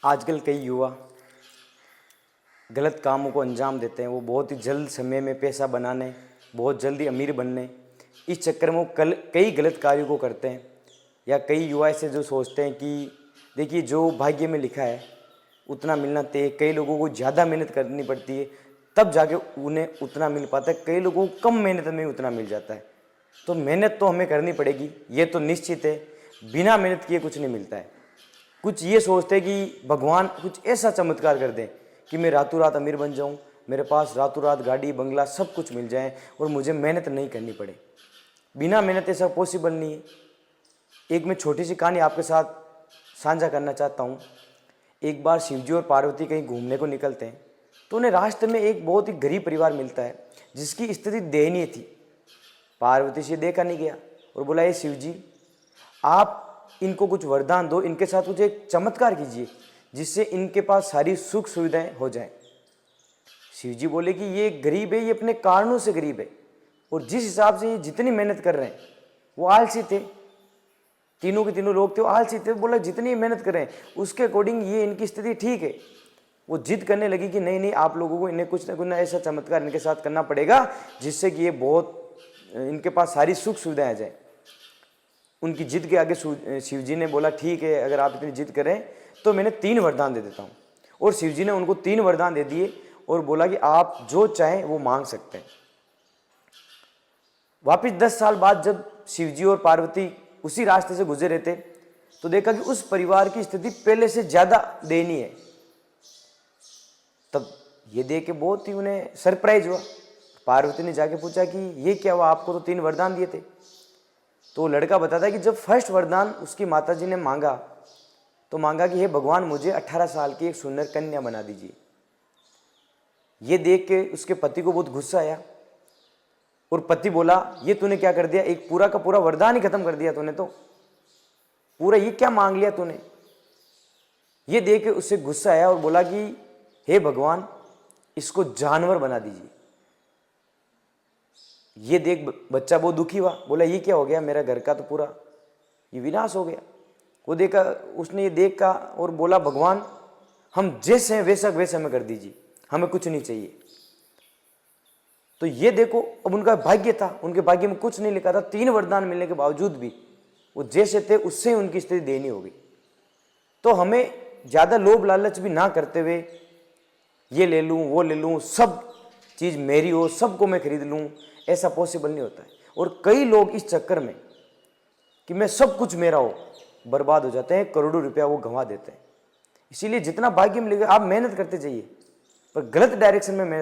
आजकल कई युवा गलत कामों को अंजाम देते हैं। वो बहुत ही जल्द समय में पैसा बनाने, बहुत जल्दी अमीर बनने, इस चक्कर में वो कई गलत कार्यों को करते हैं। या कई युवा ऐसे जो सोचते हैं कि देखिए जो भाग्य में लिखा है उतना मिलना तय। कई लोगों को ज़्यादा मेहनत करनी पड़ती है तब जाके उन्हें उतना मिल पाता है, कई लोगों को कम मेहनत में उतना मिल जाता है। तो मेहनत तो हमें करनी पड़ेगी, ये तो निश्चित है। बिना मेहनत किए कुछ नहीं मिलता है। कुछ ये सोचते हैं कि भगवान कुछ ऐसा चमत्कार कर दे कि मैं रातों रात अमीर बन जाऊं, मेरे पास रातों रात गाड़ी बंगला सब कुछ मिल जाए और मुझे मेहनत नहीं करनी पड़े। बिना मेहनत ऐसा पॉसिबल नहीं है। एक मैं छोटी सी कहानी आपके साथ साझा करना चाहता हूँ। एक बार शिवजी और पार्वती कहीं घूमने को निकलते हैं तो उन्हें रास्ते में एक बहुत ही गरीब परिवार मिलता है जिसकी स्थिति दयनीय थी। पार्वती से देखा नहीं गया और बोला, ये शिवजी आप इनको कुछ वरदान दो, इनके साथ कुछ एक चमत्कार कीजिए जिससे इनके पास सारी सुख सुविधाएं हो जाएं। शिवजी बोले कि ये गरीब है, ये अपने कारणों से गरीब है और जिस हिसाब से ये जितनी मेहनत कर रहे हैं वो आलसी थे। तीनों के तीनों लोग थे वो आलसी थे। बोला जितनी मेहनत कर रहे हैं उसके अकॉर्डिंग ये इनकी स्थिति ठीक है। वो जिद करने लगी कि नहीं नहीं, आप लोगों को इन्हें कुछ ना कुछ ना ऐसा चमत्कार इनके साथ करना पड़ेगा जिससे कि ये बहुत इनके पास सारी सुख सुविधाएं आ जाए। उनकी जिद के आगे शिवजी ने बोला, ठीक है, अगर आप इतनी जिद करें तो मैंने 3 वरदान दे देता हूँ। और शिवजी ने उनको 3 वरदान दे दिए और बोला कि आप जो चाहें वो मांग सकते हैं। वापिस 10 साल बाद जब शिवजी और पार्वती उसी रास्ते से गुजर रहे थे तो देखा कि उस परिवार की स्थिति पहले से ज्यादा दयनीय है। तब ये देख के बहुत ही उन्हें सरप्राइज हुआ। पार्वती ने जाके पूछा कि ये क्या हुआ, आपको तो 3 वरदान दिए थे। तो लड़का बताता है कि जब फर्स्ट वरदान उसकी माताजी ने मांगा तो मांगा कि हे भगवान, मुझे 18 साल की एक सुंदर कन्या बना दीजिए। ये देख के उसके पति को बहुत गुस्सा आया और पति बोला, ये तूने क्या कर दिया, एक पूरा का पूरा वरदान ही खत्म कर दिया तूने, तो पूरा ये क्या मांग लिया तूने। ये देख के उससे गुस्सा आया और बोला कि हे भगवान, इसको जानवर बना दीजिए। ये देख बच्चा बहुत दुखी हुआ, बोला ये क्या हो गया, मेरा घर का तो पूरा ये विनाश हो गया। वो देखा, उसने ये देखा और बोला, भगवान हम जैसे हैं वैसा हमें कर दीजिए, हमें कुछ नहीं चाहिए। तो ये देखो, अब उनका भाग्य था, उनके भाग्य में कुछ नहीं लिखा था। 3 वरदान मिलने के बावजूद भी वो जैसे थे उससे उनकी स्थिति दयनीय हो गई। तो हमें ज्यादा लोभ लालच भी ना करते हुए ये ले लूं वो ले लूं, सब चीज मेरी हो, सबको मैं खरीद लूं, ऐसा पॉसिबल नहीं होता है। और कई लोग इस चक्कर में कि मैं सब कुछ मेरा हो बर्बाद हो जाते हैं, करोड़ों रुपया वो गंवा देते हैं। इसीलिए जितना भाग्य मिलेगा आप मेहनत करते जाइए, पर गलत डायरेक्शन में मेहनत